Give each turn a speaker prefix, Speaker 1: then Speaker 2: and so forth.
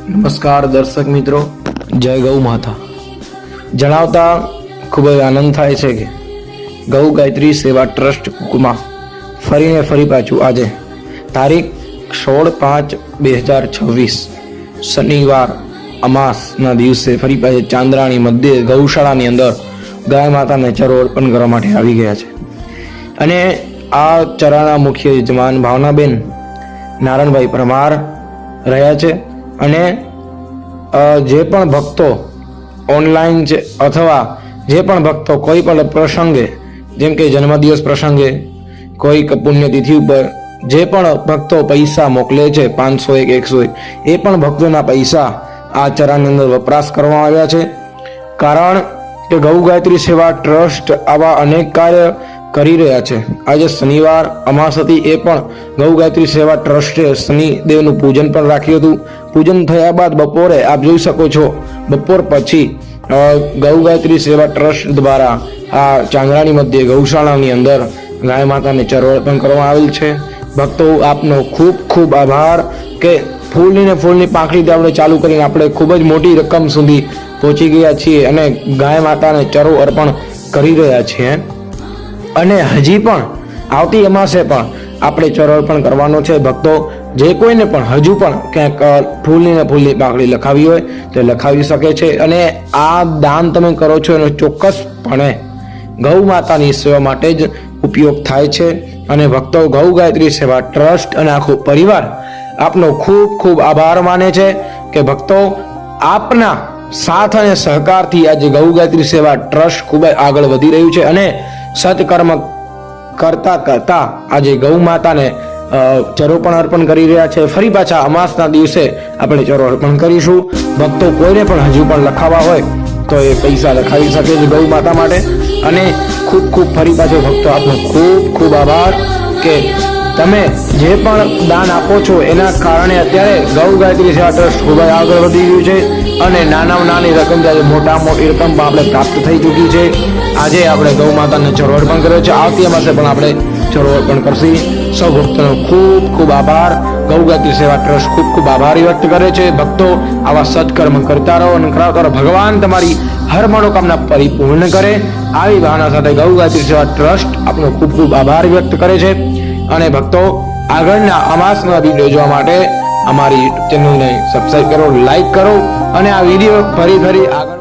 Speaker 1: નમસ્કાર દર્શક મિત્રો, જય ગૌ માતા. જણાવતા ખૂબ જ આનંદ થાય છે કે ગૌ ગાયત્રી સેવા ટ્રસ્ટ કુકમાં ફરી પાછું આજે તારીખ 16/5/2026 શનિવાર અમાસના દિવસે ફરી પાછી ચાંદ્રાણી મધ્યે ગૌશાળાની અંદર ગાય માતાને ચરો અર્પણ કરવા માટે આવી ગયા છે. અને આ ચરાના મુખ્ય યજમાન ભાવનાબેન નારણભાઈ પરમાર રહ્યા છે. અને જે પણ ભક્તો ઓનલાઈન છે અથવા જે પણ ભક્તો કોઈ પણ પ્રસંગે જેમ કે જન્મદિવસ પ્રસંગે કોઈક પુણ્યતિથિ ઉપર જે પણ ભક્તો પૈસા મોકલે છે 500 100 એ પણ ભક્તોના પૈસા આ ચરાની અંદર વપરાશ કરવામાં આવ્યા છે. કારણ કે ગૌ ગાયત્રી સેવા ટ્રસ્ટ આવા અનેક કાર્ય કરી રહ્યા છે. આજે શનિવાર અમાસ હતી, એ પણ ગૌ ગાયત્રી સેવા ટ્રસ્ટે શનિદેવનું પૂજન પણ રાખ્યું હતું. પૂજન થયા બાદ બપોરે આપ જોઈ શકો છો, બપોર પછી ગૌ ગાયત્રી સેવા ટ્રસ્ટ દ્વારા આ ચાંદ્રાણી મધ્યે ગૌશાળાની અંદર ગાય માતાને ચરો અર્પણ કરવામાં આવેલ છે. ભક્તો આપનો ખૂબ ખૂબ આભાર કે ફૂલની પાંખડીથી આપણે ચાલુ કરીને આપણે ખૂબ જ મોટી રકમ સુધી પહોંચી ગયા છીએ અને ગાય માતાને ચરો અર્પણ કરી રહ્યા છીએ. અને હજી પણ આવતી અમાસે પણ આપણે ચરો અર્પણ કરવાનો છે. ભક્તો જે કોઈને પણ હજુ પણ ક્યાંક ફૂલની પાંખડી લખાવી હોય તો લખાવી શકે છે. અને આ દાન તમે કરો છો એનો ચોક્કસપણે ગૌ માતાની સેવા માટે જ ઉપયોગ થાય છે. અને ભક્તો ગૌ ગાયત્રી સેવા ટ્રસ્ટ અને આખો પરિવાર આપનો ખૂબ ખૂબ આભાર માને છે કે ભક્તો આપના સાથ અને સહકારથી આજે ગૌ ગાયત્રી સેવા ટ્રસ્ટ ખૂબ જ આગળ વધી રહ્યું છે. અને સત્કર્મ કરતા આજે ગૌ માતાને ચરો પણ અર્પણ કરી રહ્યા છે. ફરી પાછા અમાસના દિવસે આપણે ચરો અર્પણ કરીશું. ભક્તો કોઈને પણ હજુ પણ લખાવા હોય તો એ પૈસા લખાવી શકે છે ગૌ માતા માટે. અને ખૂબ ખૂબ ફરી પાછો ભક્તો આપનો ખૂબ ખૂબ આભાર કે તમે જે પણ દાન આપો છો એના કારણે અત્યારે ગૌ ગાયત્રી સેવા ટ્રસ્ટ ખૂબ જ આગળ વધી ગયું છે. અને નાની રકમ જ્યારે મોટી રકમ પણ આપણે પ્રાપ્ત થઈ ચૂકી છે. આજે આપણે ગૌ માતાને ચરો અર્પણ કર્યો છે. આવતી અમાસે પણ આપણે ચરો અર્પણ કરશી. સૌ ભક્તોનો ખૂબ ખૂબ આભાર. ગૌ ગાયત્રી સેવા ટ્રસ્ટ ખૂબ ખૂબ આભાર વ્યક્ત કરે છે. ભક્તો આવા સત્કર્મ કરતા રહો અને કરાવતા રહો. ભગવાન તમારી હર મનોકામના પરિપૂર્ણ કરે. આવી ભાવના સાથે ગૌ ગાયત્રી સેવા ટ્રસ્ટ આપનો ખૂબ ખૂબ આભાર વ્યક્ત કરે છે. અને ભક્તો આગળના અમાસના વિડીયો જોવા માટે અમારી ચેનલને સબસ્ક્રાઇબ કરો, લાઈક કરો અને આ વિડીયો ફરી આગળ